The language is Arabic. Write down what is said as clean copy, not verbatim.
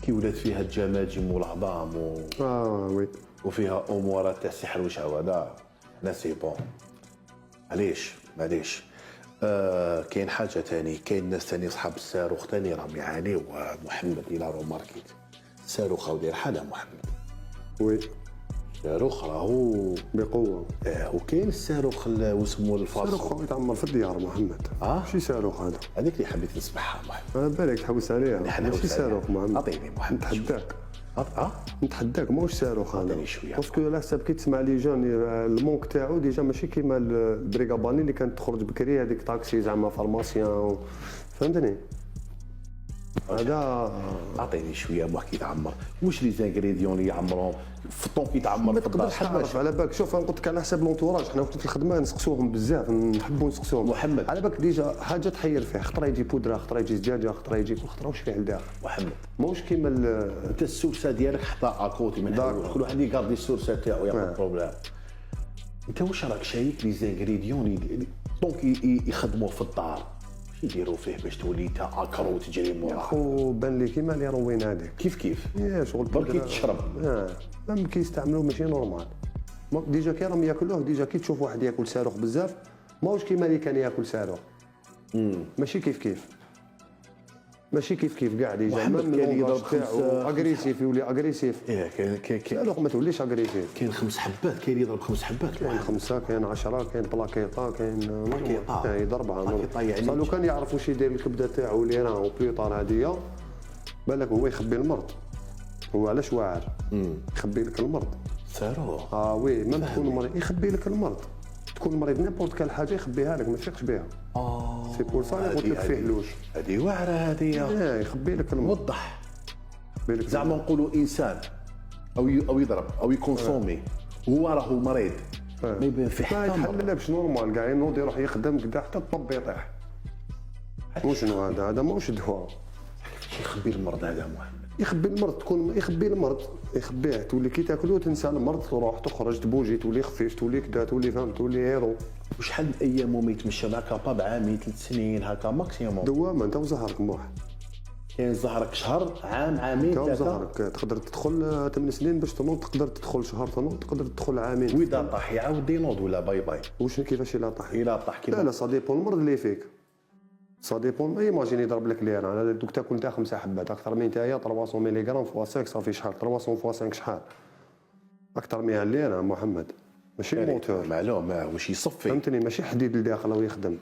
كي ولات فيها الجماجم والعظام وي. وفيها امورات تاع السحر وشعوذه. لا سي بون. معليش كاين حاجه تاني، كاين ناس تاني صحاب الصاروخ تاني راهم يعانيو. محمد الى روماركيت الصاروخ راهو داير حاله محمد. وي الصاروخ راهو بقوه. وكاين الصاروخ واسمه الفاصل. صاروخ يتعمر في الديار محمد. ماشي صاروخ هذا. هذيك اللي حبيت نسمعها محمد. انا بالك تحوس عليها. ماشي صاروخ محمد. اعطيني محمد. نتحداك. نتحداك ماهوش صاروخ هذا. عطيني شويه. باسكو على حساب كي تسمع لي جون المونك تاعو ديجا ماشي كيما البريغاباني اللي كانت تخرج بكري هذيك طاكسي زعما فارماسيان فهمتني. هذا اعطيني شويه موح كي تعمر. واش لي زانغريديون اللي يعمرهم في الطون كي تعمر ما تقدرش تعرف على بالك. شوف انا قلت لك على حساب لونتوراج، حنا وقت في الخدمه نسقسوهم بزاف، نحبوا نسقسوهم. محمد على بالك ديجا حاجه تحير فيها، خطره يجي بودره، خطره يجي زجاجه، خطره يجي كل خطره واش فيه لداخل. محمد ماهوش كيما انت السورسه ديالك حطها اكوتي من كل واحد يقضي السورسه تاعو ياخذ بروبليم. انت واش راك شايف لي زانغريديون دونك يخدموه في الدار واش يديروا فيه باش تولي انت اكرو تجري موراه؟ خو بان لي كيما اللي روين هذيك كيف يا شغل بركي تشرب. مام كيستعملوه ماشي نورمال. ديجا كي راهم ياكلوه، ديجا كي تشوف واحد ياكل صاروخ بزاف ماهوش كيما اللي كان ياكل صاروخ. ماشي كيف ماشي كيف كاع ديجا. محمد كان يضرب اغريسيف، يولي اغريسيف. كاين صاروخ ما توليش اغريسيف. كاين 5 حبات، كاين يضرب 5 حبات. كاين 5 كاين 10 كاين بلاكيطا كاين بلاكيطا يضربها. يعني لو كان يعرف واش يدير الكبده تاعو اللي راه بليطار هذيا بالك هو يخبي المرض. هو علاش واعر يخبي لك المرض صاروخ. وي ما تكون مريض يخبي لك المرض. تكون مريض نيمبورت كال حاجه يخبيها لك ما تفيقش بها. سي بور سا قلت لك فيه لوش. هذه واعره هذه. يخبي لك المرض. وضح زعما نقولوا انسان او يضرب او يكونسومي وهو راهو مريض ما يبان فيه حتى مرض. ما يتحللش نورمال كاع ينوض يروح يخدم كدا حتى الطب يطيح. وشنو هذا ماهوش دواء. يخبي المرض هذا محمد. يخبي المرض تكون يخبي المرض يخبيه تولي كي تاكلو تنسى المرض تروح تخرج تبوجي تولي خفيف تولي كدا تولي فهمت تولي هيرو. وشحال من ايام وما يتمشى معك با بعامين 3 سنين هكا ماكسيموم؟ دوامه انت وزهرك موح. كاين زهرك شهر عام عامين 3. زهرك تقدر تدخل 8 سنين باش تنوض، تقدر تدخل شهر تنوض، تقدر تدخل عامين. واذا طاح يعاود ينوض ولا باي واش كيفاش الا طاح؟ الا طاح كيما لا صا ديبون المرض اللي فيك. صا ديبون ايماجين يضرب لك لير انا دوك تاكل تاع 5 حبات اكثر من نتايا 300 ملغ فوا 5 صافي شحال 300 فوا 5 شحال اكثر من اللير محمد. ماشي موتور معلوم واش يصفي فهمتني، ماشي حديد لداخل او يخدم.